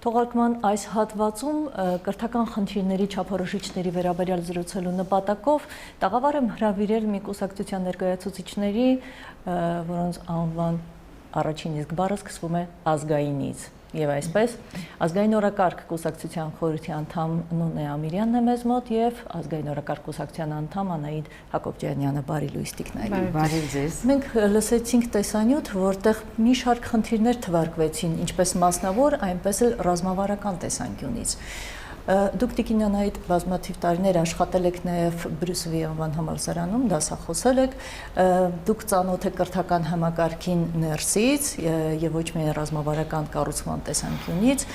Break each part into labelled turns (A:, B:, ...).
A: Թողարկման այս հատվածում կրթական խնդիրների չափորոշիչների վերաբերյալ զրուցելու նպատակով տաղավար եմ հրավիրել մի կուսակցության ներկայացուցիչների, որոնց անվան առաջին իսկ բառը սկսվում է ազգայինից։ Եվ այսպես, ազգային օրակարգ կուսակցության խորհրդի անդամ Նունե Ամիրյանն է մեզ մոտ եւ ազգային օրակարգ կուսակցության անդամ Անահիտ Հակոբյանը, բարի լույս տիկնայր։
B: Բարի ձեզ։
A: Մենք լսեցինք տեսանյութ, որտեղ մի շարք խնդիրներ թվարկվեցին, ինչպես մասնավոր, այնպես էլ ռազմավարական տեսանկյունից։ Դուք Տիկին Անահիտ բազմաթիվ տարիներ աշխատել եք նաև Բրյուսովի անվան համալսարանում, դասախոսել եք, դուք ծանոթ եք կրթական համակարգին ներսից եւ ոչ միայն ռազմավարական կառուցման տեսանկյունից,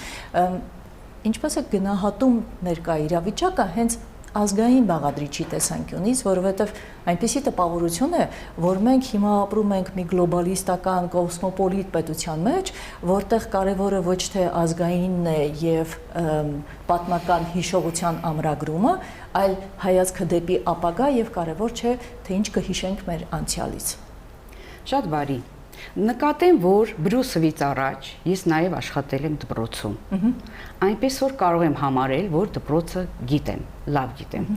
A: ինչպես է գնահատում ներկա իրավիճակը հենց ազգային բաղադրիչի տեսանկյունից, որովհետև այնպիսի տպավորություն է, որ մենք հիմա ապրում ենք մի գլոբալիստական կոսմոպոլիտ պետության մեջ, որտեղ կարևորը ոչ թե ազգայինն է եւ պատմական հիշողության ամրագրումը, այլ հայացքը դեպի ապագա եւ կարևոր չէ, թե ինչ կհիշենք մեր անցյալից։
B: Շատ բարի։ Նկատեմ, որ Բրյուսովից առաջ ես նաև աշխատել եմ դպրոցում։ Այնպես որ կարող եմ համարել, որ դպրոցը գիտեմ, լավ գիտեմ։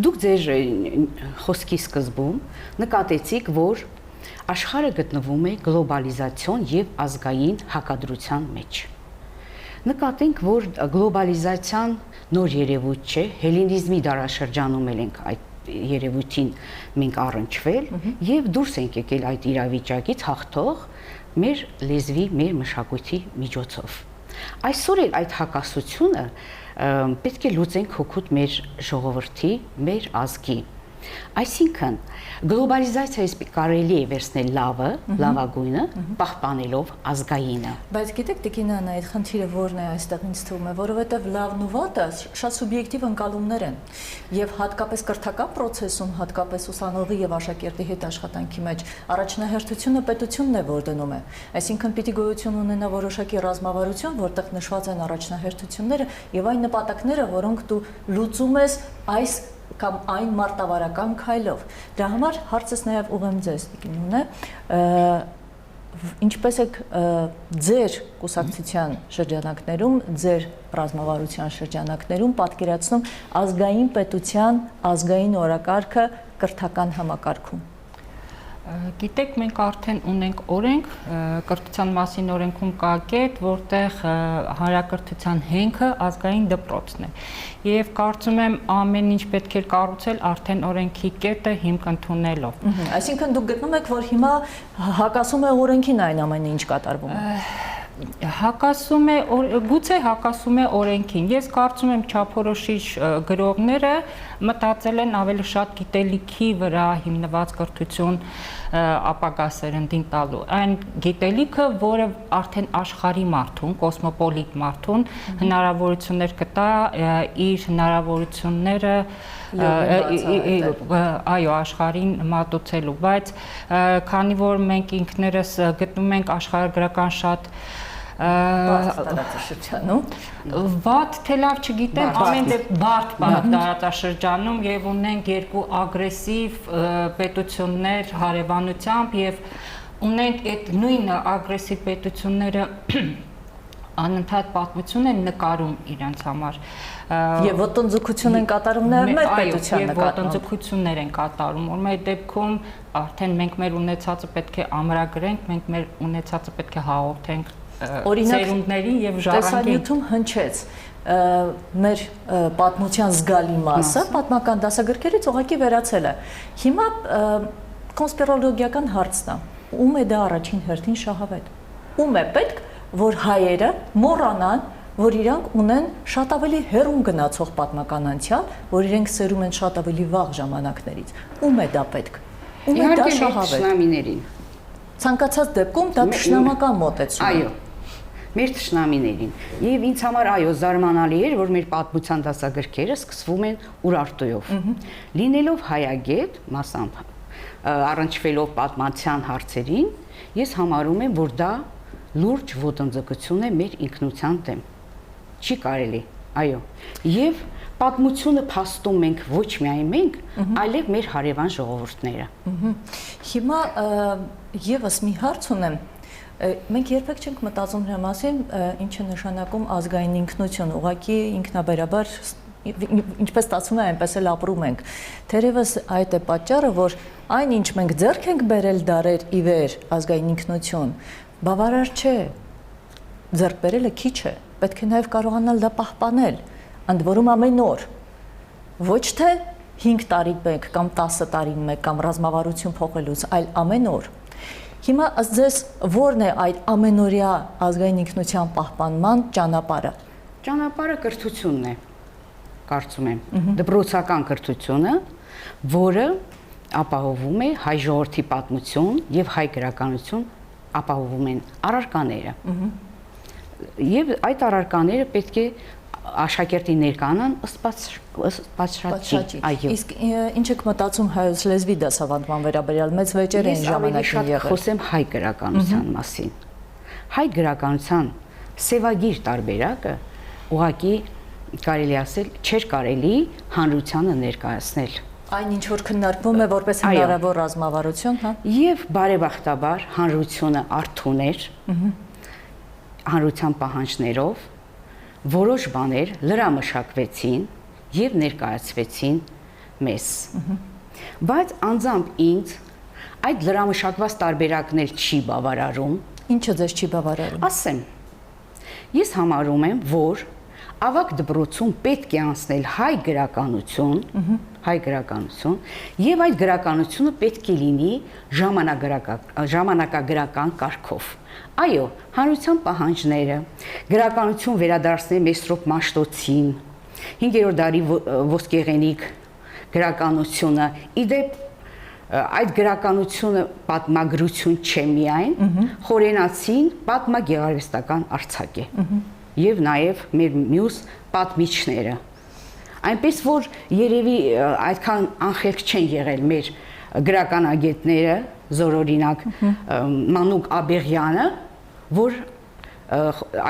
B: Դուք ձեր խոսքի սկզբում նկատեցիք, որ աշխարհը գտնվում է գլոբալիզացիոն եւ ազգային հակադրության մեջ։ Նկատենք, որ գլոբալիզացիան նոր երևույթ չէ, հելինիզմի դարաշրջանում ենք այդ երևույթին մենք առնչվել եւ դուրս ենք եկել այդ իրավիճակից հաղթող մեր լեզվի, մեր մշակույթի միջոցով։ Այսօր էլ այդ հակասությունը պետք է լուծենք հոգուտ մեր ժողովրդի, մեր ազգի։ Այսինքն գլոբալիզացիայից կարելի է վերցնել լավը, լավագույնը, պահպանելով ազգայինը։
A: Բայց գիտեք, Տիկին Անահիտ, խնդիրը որն է այստեղ ինձ թվում է, որովհետև լավն ու վատը շատ սուբյեկտիվ ընկալումներ են։ Եվ հատկապես կրթական process-ում, հատկապես ուսանողի եւ աշակերտի հետ աշխատանքի մեջ առաջնահերթությունը պետությունն է, որ դնում է։ Այսինքն պիտի գոյություն ունենա որոշակի ռազմավարություն, որտեղ նշված են առաջնահերթությունները եւ այն նպատակները, որոնք դու լուծում ես այս կամ այն մարտավարական քայլով։ Դրա համար հարցս նաև ուղղեմ ձեզ, Տիկին Նունե, ինչպես եք ձեր կուսակցության շրջանակներում, ձեր ռազմավարության շրջանակներում պատկերացնում ազգային պետության ազգային օրակարգը կրթական համակարգում։
C: Գիտեք, մենք արդեն ունենք օրենք, կրթության մասին օրենքում կա կետ, որտեղ հանրակրթության հենքը ազգային դպրոցն է։ Եվ կարծում եմ ամեն ինչ պետք է կառուցել արդեն օրենքի կետը հիմք ընդունելով։
A: Այսինքն դուք գտնում եք, որ հիմա հակասում է օրենքին այն ամենը, ինչ կատարվում է։
C: Հակասում է, գուցե հակասում է օրենքին։ Ես կարծում եմ չափորոշիչ գրողները մտածել են ավելի շատ գիտելիքի վրա հիմնված կրթություն ապագա սերնդին տալու։ Այն գիտելիքը, որը արդեն աշխարհի մարդուն, կոսմոպոլիտ մարդուն հնարավորություններ կտա իր հնարավորությունները այո, աշխարհին մատուցելու, բայց քանի որ մենք ինքներս գտնում ենք աշխարհագրական շատ
A: տարածաշրջանում
C: վատ թե լավ չգիտեմ, ամեն դեպքում բարդ տարածաշրջանում եւ ունենք երկու ագրեսիվ պետություններ հարևանությամբ եւ ունենք այդ նույն ագրեսիվ պետությունները անընդհատ պատմություն են նկարում իրենց համար
A: եւ ոտնձգություն են կատարում նաեւ մեր պետության նկատմամբ։
C: Եվ ոտնձգություններ են կատարում, որ մեր դեպքում արդեն մենք մեր ունեցածը պետք է ամրագրենք, մենք մեր ունեցածը պետք է հաղորդենք ծերունդներին եւ ժառանգենք։
A: Տեսանյութում հնչեց մեր պատմության զգալի մասը պատմական դասագրքերից ուղղակի վերացել է։ Հիմա կոնսպիրոլոգիական հարցն է. ում է դա առաջին հերթին շահավետ։ Ում է պետք, որ հայերը մոռանան, որ իրանք ունեն շատ ավելի հեռուն գնացող պատմական անցյալ, որ իրենք սերում են շատ ավելի վաղ ժամանակներից։ Ում է դա պետք։ Ում է դա շահավետ։ Ցանկացած դեպքում դա թշնամական մոտեցում է։
B: Այո, մեր թշնամիներին։ Եվ ինձ համար այո, զարմանալի էր, որ մեր պատմության դասագրքերը սկսվում են Ուրարտուով։ Լինելով հայագետ, մասամբ առնչվելով պատմության հարցերին, ես համարում եմ, որ դա լուրջ ոտնձգություն է մեր ինքնության դեմ։ Չի կարելի, այո։ Եվ պատմությունը փաստում ենք ոչ միայն մենք, այլև մեր հարևան ժողովուրդները։
A: Հիմա եւս մի հարց ունեմ, Մենք երբեք չենք մտածում նրա մասին, ինչ է նշանակում ազգային ինքնություն, ուղղակի ինքնաբերաբար ինչպես ստացվում է, այնպես էլ ապրում ենք։ Թերևս այդ է պատճառը, որ այն ինչ մենք ձեռք ենք բերել դարեր ի վեր ազգային ինքնություն, բավարար չէ։ Ձեռք բերելը քիչ է, պետք է նաև կարողանալ դա պահպանել, ընդ որում ամեն օր։ Ոչ թե 5 տարի մեկ կամ 10 տարին մեկ կամ ռազմավարություն փոխելուց, այլ ամեն օր։ Հիմա ըստ ձեզ ո՞րն է այդ ամենօրյա ազգային ինքնության պահպանման ճանապարհը։
B: Ճանապարհը կրթությունն է, կարծում եմ, դպրոցական կրթությունը, որը ապահովում է հայ ժողովրդի պատմություն եւ հայ գրականություն ապահովում են առարկաները։ Եվ այդ առարկաները պետք է աշակերտի ներկանան ըստ պատշաճի։ Այո։
A: Իսկ ինչ եք մտածում հայոց լեզվի դասավանդման վերաբերյալ, մեծ վեճեր են ժամանակին եղել։
B: Խոսեմ հայ գրականության մասին։ Հայ գրականության սևագիր տարբերակը ուղղակի կարելի ասել չէր կարելի հանրությանը ներկայացնել։
A: Այն ինչ որ քննարկվում է որպես հնարավոր ռազմավարություն, հա։
B: Եվ բարեբախտաբար հանրությունը արթուն էր հանրության պահանջներով, որոշ բաներ լրամշակվեցին եւ ներկայացվեցին մեզ։ Բայց անձամբ ինձ այդ լրամշակված տարբերակն էլ չի բավարարում։
A: Ինչը ձեզ չի բավարարում։
B: Ասեմ, ես համարում եմ, որ ավագ դպրոցում պետք է անցնել հայ գրականություն եւ այդ գրականությունը պետք է լինի ժամանակագրական կարգով։ Այո, հանրության պահանջները, գրականություն վերադարձնել Մեսրոպ Մաշտոցին, 5-րդ դարի ոսկեղենիկ գրականությունը, իդեպ այդ գրականությունը պատմագրություն չէ միայն, խորենացին պատմագեղարվեստական արձակ է։ Եվ նաև մեր մյուս պատմիչները։ Այնպես որ երևի այդքան անխելք չեն եղել մեր գրականագետները, զորօրինակ Մանուկ Աբեղյանը, որ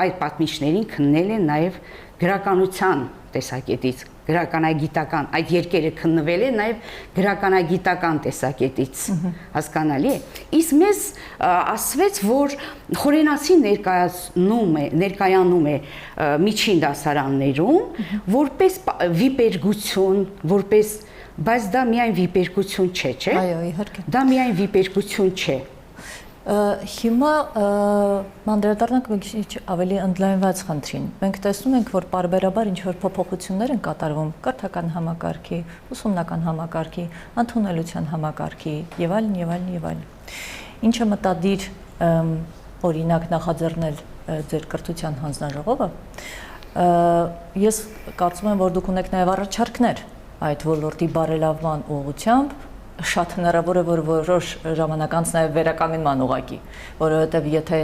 B: այդ պատմիչներին քննել են նաև գրականության տեսակետից, գրականագիտական, այդ երկերը քննվել են նաև գրականագիտական տեսակետից, հասկանալի է։ Իսկ մեզ ասվեց, որ խորենացին ներկայանում է միջին դասարաններում, որպես վիպերգություն, որպես, բայց դա միայն վիպերգություն չէ, չէ։
A: Այո, իհարկե։
B: Դա միայն վիպերգություն չէ։
A: Հիմա մանդրադառնանք մի քիչ ավելի ընդլայնված խնդրին։ Մենք տեսնում ենք, որ պարբերաբար ինչ որ փոփոխություններ են կատարվում կրթական համակարգի, ուսումնական համակարգի, ընդունելության համակարգի եւ այլն եւ այլն եւ այլն։ Ինչը մտադիր օրինակ նախաձեռնել ձեր կրթության հանձնաժողովը, ես կարծում եմ, որ դուք ունեք նաեւ առաջարկներ այդ ոլորտի բարելավման ուղղությամբ շատ հնարավոր է, որ որոշ ժամանակ անց նաև վերականգնման ուղղակի, որովհետև եթե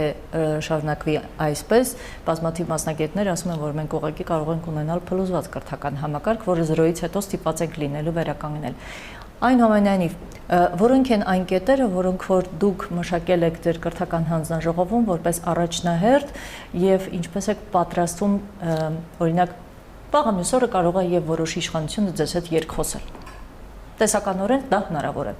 A: շարունակվի այսպես, բազմաթիվ մասնագետներ ասում են, որ մենք ուղղակի կարող ենք ունենալ փլուզված կրթական համակարգ, որը 0-ից հետո ստիպված ենք լինելու վերականգնել։ Այնուամենայնիվ, որոնք են այն կետերը, որոնք որ դուք մշակել եք ձեր կրթական հանձնաժողովում որպես առաջնահերթ եւ ինչպես եք պատրաստվում, օրինակ, վաղը մյուս օրը կարող է եւ որոշ իշխանությունը ձեզ հետ երկխոսել։ Տեսականորեն դա հնարավոր է։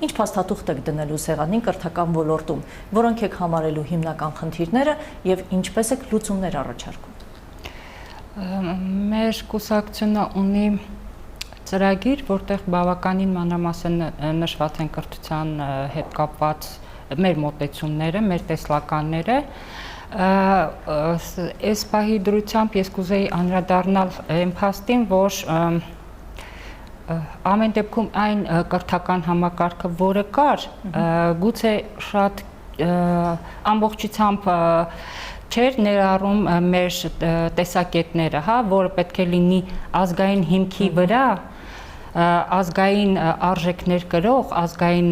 A: Ինչ փաստաթուղթ եք դնելու սեղանին կրթական ոլորտում, որոնք եք համարելու հիմնական խնդիրները եւ ինչպես եք լուծումներ առաջարկում։
C: Մեր կուսակցությունը ունի ծրագիր, որտեղ բավականին մանրամասն նշված են կրթության հետ կապված մեր մոտեցումները, մեր տեսլականները։ Այս պահի դրությամբ ես կուզեի անդրադառնալ այն փաստին, որ ամեն դեպքում այն կրթական համակարգը, որը կար, գուցե շատ ամբողջությամբ չէր ներառում մեր տեսակետները, հա, որը պետք է լինի ազգային հիմքի վրա, ազգային արժեքներ կրող, ազգային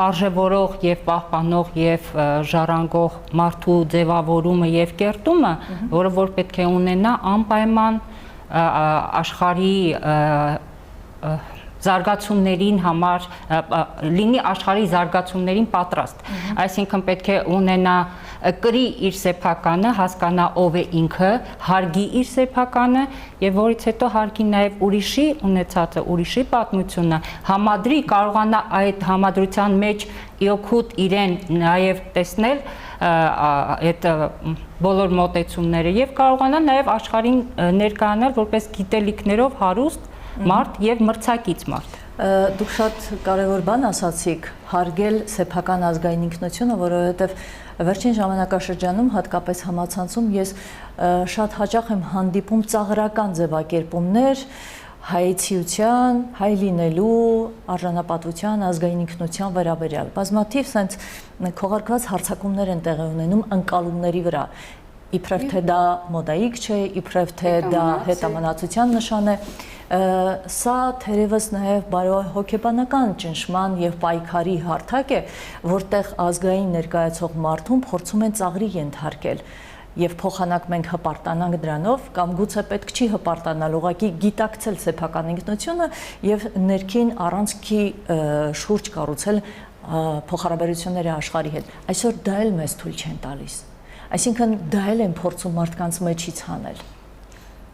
C: արժևորող եւ պահպանող եւ ժառանգող մարդու ձևավորումը եւ կերտումը, որը որ պետք է ունենա անպայման աշխարհի զարգացումներին համար լինի աշխարհի զարգացումներին պատրաստ, այսինքն պետք է ունենա կրի իր սեփականը, հասկանա ով է ինքը, հարգի իր սեփականը եւ որից հետո հարգի նաեւ ուրիշի ունեցածը, ուրիշի պատմությունը, համադրի, կարողանա այդ համադրության մեջ իօքուտ իրեն նաև տեսնել այդ բոլոր մոտեցումները եւ կարողանա նաև աշխարհին ներկայանալ որպես գիտելիքներով հարուստ մարդ եւ մրցակից մարդ։
A: Դուք շատ կարևոր բան ասացիք, հարգել սեփական ազգային ինքնությունը, որովհետև վերջին ժամանակաշրջանում հատկապես համացանցում ես շատ հաճախ եմ հանդիպում ծաղրական ձևակերպումներ հայեցիության, հայ լինելու, արժանապատվության, ազգային ինքնության վերաբերյալ։ Բազմաթիվ սենց քողարկված հարձակումներ են տեղի ունենում ընկալումների վրա։ Իբրև թե դա մոդայիկ չէ, իբրև թե դա հետամնացության նշան է։ Սա թերևս նաև բարոյահոգեբանական ճնշման եւ պայքարի հարթակ է, որտեղ ազգային ներկայացող մարդուն փորձում են ծաղրի ենթարկել եւ փոխանակ մենք հպարտանանք դրանով կամ գուցե պետք չի հպարտանալ, ուղղակի գիտակցել սեփական ինքնությունը եւ ներքին առանցքի շուրջ կառուցել փոխհարաբերությունների աշխարհի հետ։ Այսօր դա էլ մեզ թույլ չեն տալիս։ Այսինքն դա էլ են փորձում մարդկանց մեջից հանել։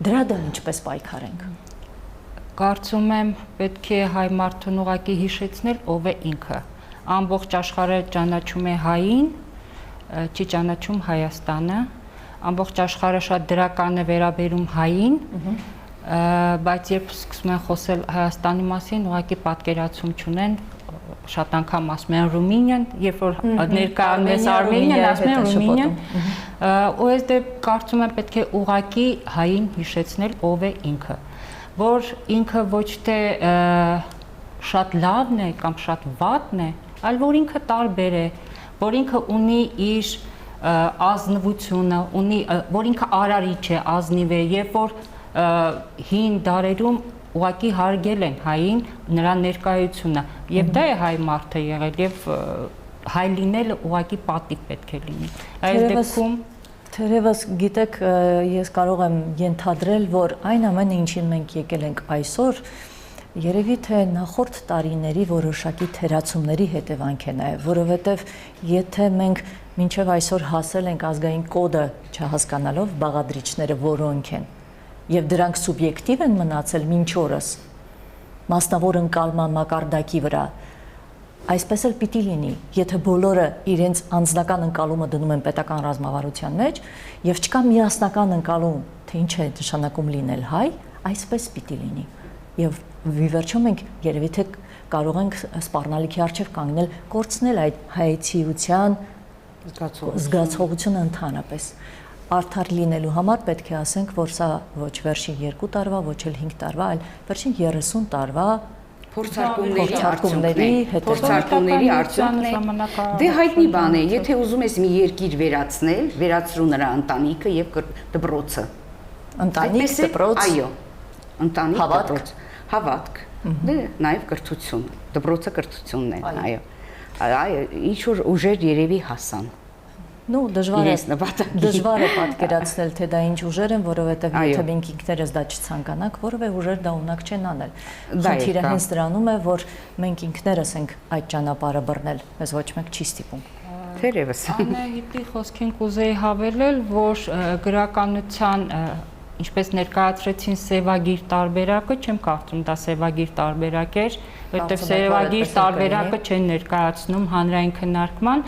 A: Դրա դա ինչպես պայքարենք։
C: Կարծում եմ պետք է հայ մարդուն ուղղակի հիշեցնել ով է ինքը։ Ամբողջ աշխարհը ճանաչում է հային, չի ճանաչում Հայաստանը, ամբողջ աշխարհը շատ դրական է վերաբերում հային, բայց երբ սկսում են խոսել Հայաստանի մասին, ուղղակի պատկերացում չունեն, շատ անգամ ասում են Ռումինիան, երբ որ ներկայանում է Արմենիան, ասում են Ռումինիան, ու այս դեպ կարծում եմ պետք է ուղղակի հային հիշեցնել ով է ինքը, որ ինքը ոչ թե շատ լավն է կամ շատ վատն է, այլ որ ինքը տարբեր է, որ ինքը ունի իր ազնվությունը, որ ինքը արարիչ է, ազնիվ է, եւ որ հին դարերում ուղղակի հարգել են հային նրա ներկայությունը, եւ դա է հայ մարդը եղել, եւ հայ լինելը ուղղակի պատիվ պետք է լինի։ Այս դեպքում
A: Թերևս գիտեք, ես կարող եմ ենթադրել, որ այն ամենը, ինչին մենք եկել ենք այսօր, երևի թե նախորդ տարիների որոշակի թերացումների հետևանք է նաև, որովհետև եթե մենք մինչև այսօր հասել ենք ազգային կոդը չհասկանալով բաղադրիչները որոնք են, եւ դրանք սուբյեկտիվ են մնացել մինչ օրս, մասնավոր ընկալման մակարդակի վրա, այսպես էլ պիտի լինի, եթե բոլորը իրենց անձնական ընկալումը դնում են պետական ռազմավարության մեջ եւ չկա միասնական ընկալում, թե ինչ է նշանակում լինել հայ, այսպես պիտի լինի։ Եվ վերջում մենք երևի թե կարող ենք սպառնալիքի առջև կանգնել, կորցնել այդ հայեցիության զգացողությունը ընդհանրապես։ Արդար լինելու համար պետք է ասենք, որ սա ոչ վերջին 2 տարվա, ոչ էլ 5 տարվա, այլ վերջին 30 տարվա փորձարկումների
B: արդյունքն է։ Դե հայտնի բան է, եթե ուզում ես մի երկիր վերացնել, վերացրու նրա ընտանիքը եւ դպրոցը։
A: Ընտանիք, դպրոց,
B: այո, ընտանիք, դպրոց, հավատք, դե նաեւ կրթություն, դպրոցը կրթությունն է, այո։ Այո, ինչ որ ուժեր երևի հասան։
A: Ну, դժվար է պատկերացնել, թե դա ինչ ուժեր են, որովհետև եթե մենք ինքներս դա չցանկանանք, որևէ ուժեր դա ունակ չեն անել։ Խնդիրը հենց դրանում է, որ մենք ինքներս ենք այդ ճանապարհը բռնել, մեզ ոչ մեկ չի ստիպում։
B: Թերևս։
C: Անահիտի խոսքին կուզեի հավելել, որ գրականության ինչպես ներկայացրեցին սևագիր տարբերակը, չեմ կարծում դա սևագիր տարբերակ էր, որովհետև սևագիր տարբերակը չեն ներկայացնում հանրային քննարկման,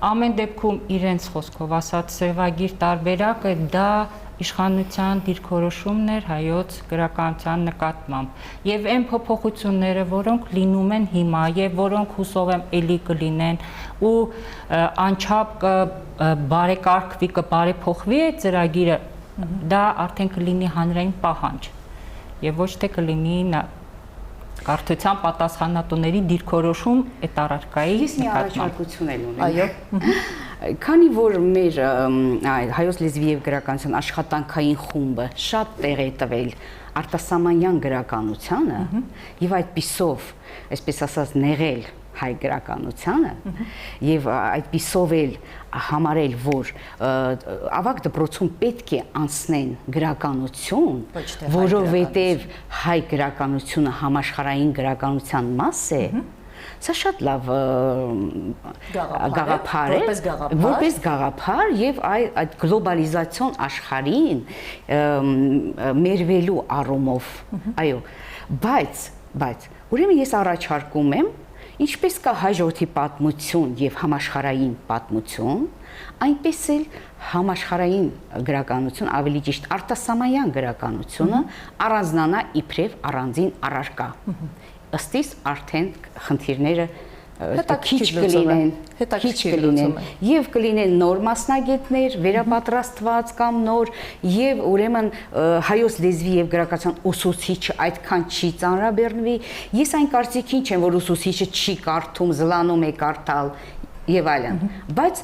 C: ամեն դեպքում իրենց խոսքով ասած սևագիր տարբերակը դա իշխանության դիրքորոշումն էր հայոց գրականության նկատմամբ եւ այն փոփոխությունները, որոնք լինում են հիմա եւ որոնք հուսով եմ էլի կլինեն ու անչափ բարեկարգվի, կբարեփոխվի այդ ծրագիրը, դա արդեն կլինի հանրային պահանջ եւ ոչ թե կլինի Կարծության պատասխանատուների դիրքորոշում այդ առարկայի
B: ես մի առաջարկություն եմ ունենում։
A: Այո։
B: Քանի որ մեր հայոց լեզվի եւ գրականության աշխատանքային խումբը շատ տեղ է տվել արտասահմանյան գրականությանը եւ այդպիսով, այսպես ասած, նեղել հայ գրականությանը եւ այդպիսով էլ համարել, որ ավագ դպրոցում պետք է անցնեն գրականություն, որովհետեւ հայ գրականությունը համաշխարհային գրականության մաս է, սա շատ լավ գաղափար է, որպես գաղափար եւ այդ գլոբալիզացիոն աշխարհին մերվելու առումով, այո, բայց ուրեմն ես առաջարկում եմ Ինչպես կա հաջորդի պատմություն եւ համաշխարհային պատմություն, այնպես էլ համաշխարհային գրականություն, ավելի ճիշտ արտասահմանյան գրականությունը առանձնանա իբրև առանձին առարկա։ Ըստ իս արդեն խնդիրները քիչ կլինեն եւ կլինեն նոր մասնագետներ վերապատրաստված կամ նոր եւ ուրեմն հայոց լեզվի եւ գրականության ուսուցիչը այդքան չի ծանրաբեռնվի։ Ես այն կարծիքին չեմ, որ ուսուցիչը չի կարդում, զլանում է կարդալ եւ այլն, բայց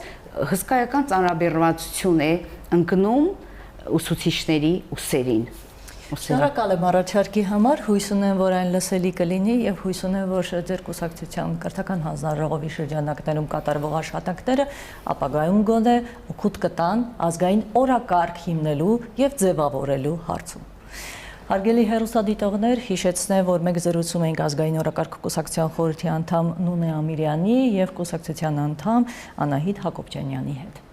B: հսկայական ծանրաբեռնվածություն է ընկնում ուսուցիչների ուսերին։
A: Շնորհակալ եմ առաջարկի համար, հույս ունեմ, որ այն լսելի կլինի եւ հույս ունեմ, որ ձեր կուսակցության կրթական հանձնաժողովի շրջանակներում կատարվող աշխատանքները ապագայում գոնե օգուտ կտան ազգային օրակարգ հիմնելու եւ ձևավորելու հարցում։ Հարգելի հեռուստադիտողներ, հիշեցնեմ, որ մենք զրուցում ենք ազգային օրակարգ կուսակցության խորհրդի անդամ Նունե Ամիրյանի եւ կուսակցության անդամ Անահիտ Հակոբյանյանի հետ։